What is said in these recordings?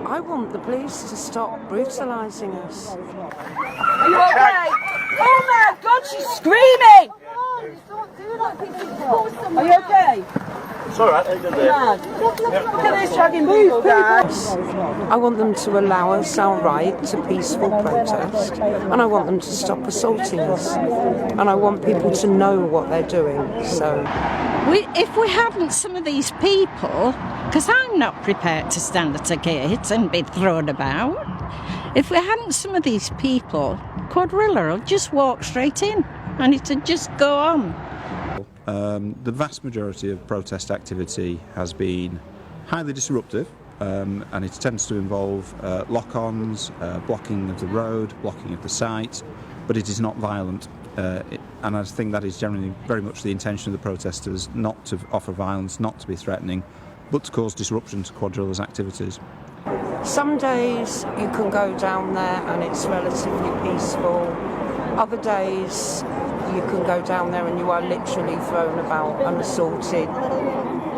I want the police to stop brutalising us. Are you okay? Oh my God, she's screaming! Are you okay? It's alright, how you doing there? Look at this dragging people, guys. I want them to allow us our right to peaceful protest, and I want them to stop assaulting us, and I want people to know what they're doing. So, if we hadn't some of these people, because I'm not prepared to stand at a gate and be thrown about, if we hadn't some of these people, Quadrilla would just walk straight in, and it'd just go on. The vast majority of protest activity has been highly disruptive, and it tends to involve lock-ons, blocking of the road, blocking of the site, but it is not violent. And I think that is generally very much the intention of the protesters, not to offer violence, not to be threatening, but to cause disruption to Quadrilla's activities. some days you can go down there and it's relatively peaceful. Other days you can go down there and you are literally thrown about and assaulted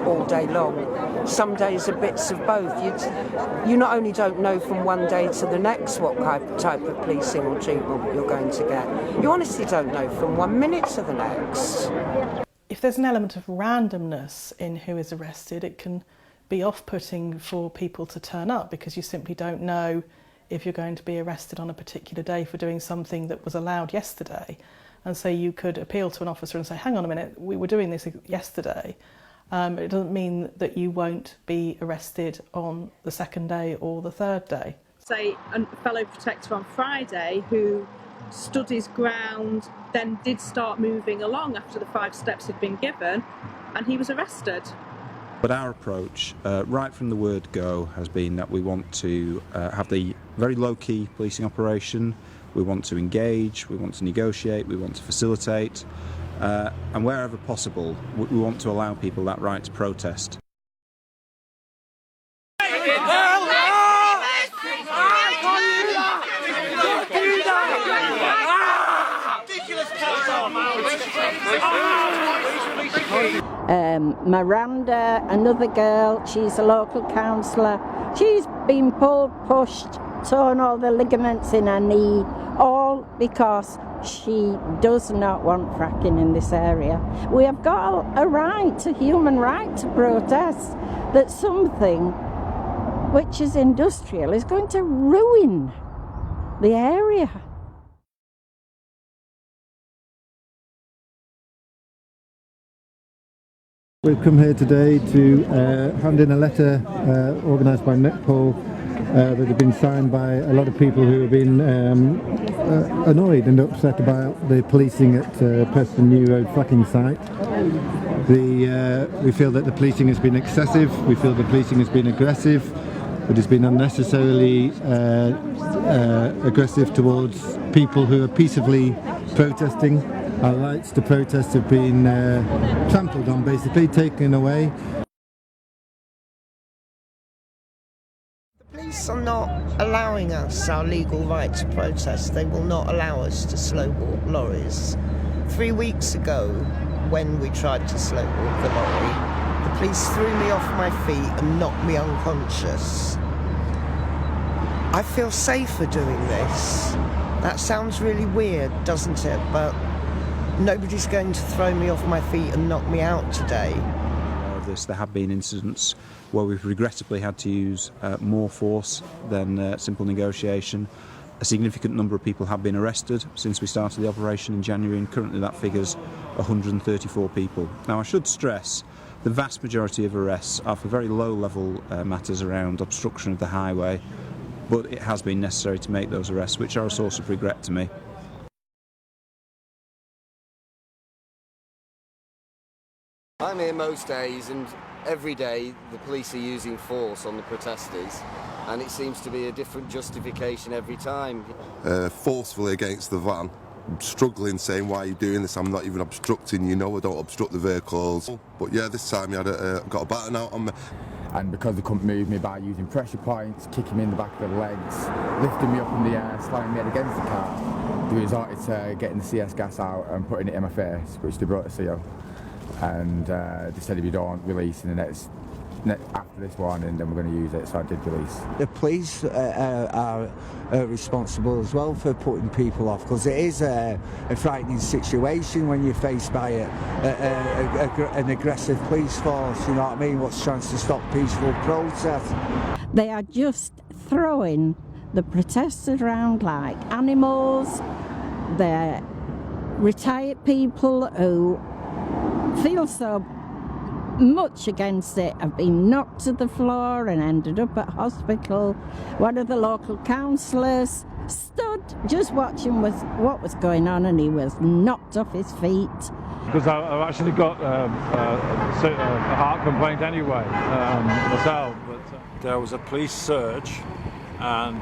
all day long. Some days are bits of both. You not only don't know from one day to the next what type of policing or treatment you're going to get, you honestly don't know from 1 minute to the next. If there's an element of randomness in who is arrested, it can be off-putting for people to turn up because you simply don't know if you're going to be arrested on a particular day for doing something that was allowed yesterday. And so you could appeal to an officer and say, hang on a minute, we were doing this yesterday. It doesn't mean that you won't be arrested on the second day or the third day. Say a fellow protector on Friday who stood his ground, then did start moving along after the 5 steps had been given, and he was arrested. But our approach, right from the word go, has been that we want to have the very low-key policing operation. We want to engage, we want to negotiate, we want to facilitate, and wherever possible, we want to allow people that right to protest. Miranda, another girl, she's a local councillor, she's been pulled, pushed, torn all the ligaments in her knee, all because she does not want fracking in this area. We have got a right, a human right to protest that something which is industrial is going to ruin the area. We've come here today to hand in a letter organised by Netpol that had been signed by a lot of people who have been annoyed and upset about the policing at Preston New Road fracking site. We feel that the policing has been excessive, we feel the policing has been aggressive, it has been unnecessarily aggressive towards people who are peacefully protesting. Our rights to protest have been trampled on, basically, taken away. The police are not allowing us our legal right to protest. They will not allow us to slow walk lorries. 3 weeks ago, when we tried to slow walk the lorry, the police threw me off my feet and knocked me unconscious. I feel safer doing this. That sounds really weird, doesn't it? But nobody's going to throw me off my feet and knock me out today. There have been incidents where we've regrettably had to use more force than simple negotiation. A significant number of people have been arrested since we started the operation in January, and currently that figure's 134 people. Now, I should stress the vast majority of arrests are for very low-level matters around obstruction of the highway, but it has been necessary to make those arrests, which are a source of regret to me. I'm here most days, and every day the police are using force on the protesters, and it seems to be a different justification every time. Forcefully against the van, struggling, saying, why are you doing this? I'm not even obstructing, you know I don't obstruct the vehicles. But yeah, this time he had got a baton out on me. And because they couldn't move me by using pressure points, kicking me in the back of the legs, lifting me up in the air, slamming me head against the car, they resorted to getting the CS gas out and putting it in my face, which they brought to CO. and they said if you don't release in the next after this warning, then we're going to use it, so I did release. The police are responsible as well for putting people off, because it is a frightening situation when you're faced by an aggressive police force, you know what I mean, what's trying to stop peaceful protest. They are just throwing the protesters around like animals. They're retired people who feel so much against it have been knocked to the floor and ended up at hospital. One of the local councillors stood just watching what was going on, and he was knocked off his feet. Because I've actually got a heart complaint anyway myself. But there was a police surge and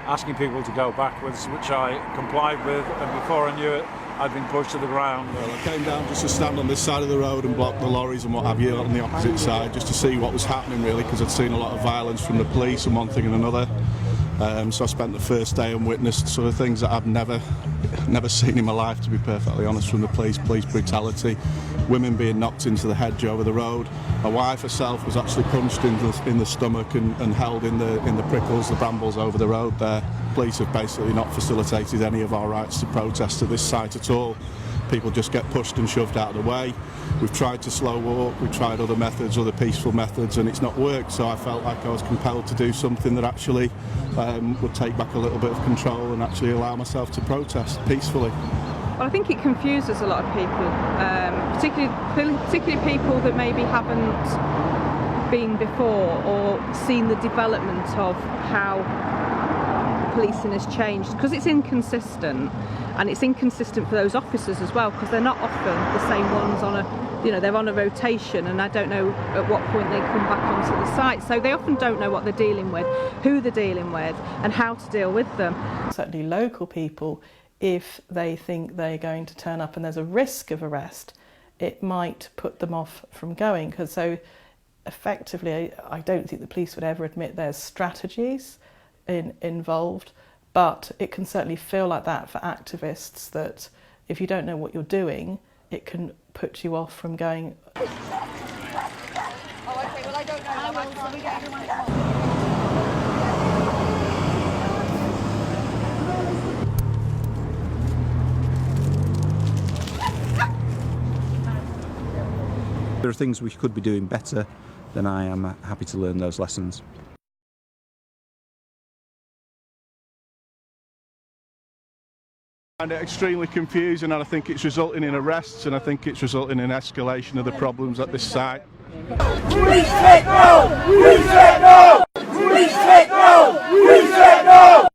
asking people to go backwards, which I complied with, and before I knew it, I'd been pushed to the ground. Well, I came down just to stand on this side of the road and block the lorries and what have you on the opposite side, just to see what was happening really, because I'd seen a lot of violence from the police and one thing and another. So I spent the first day and witnessed sort of things that I've never seen in my life, to be perfectly honest, from the police brutality, women being knocked into the hedge over the road. My wife herself was actually punched in the stomach and held in the prickles, the brambles over the road there. Police have basically not facilitated any of our rights to protest at this site at all. People just get pushed and shoved out of the way. We've tried to slow walk, we've tried other methods, other peaceful methods, and it's not worked, so I felt like I was compelled to do something that actually would take back a little bit of control and actually allow myself to protest peacefully. Well, I think it confuses a lot of people, particularly people that maybe haven't been before or seen the development of how policing has changed, because it's inconsistent, and it's inconsistent for those officers as well, because they're not often the same ones on a, you know, they're on a rotation, and I don't know at what point they come back onto the site, so they often don't know what they're dealing with, who they're dealing with, and how to deal with them. Certainly local people, if they think they're going to turn up and there's a risk of arrest, it might put them off from going, because so effectively I don't think the police would ever admit there's strategies involved, but it can certainly feel like that for activists, that if you don't know what you're doing, it can put you off from going. Oh, okay, well I don't know. There are things we could be doing better, then I am happy to learn those lessons. I find it extremely confusing, and I think it's resulting in arrests, and I think it's resulting in escalation of the problems at this site. We said no! We said no! We said no! We said no!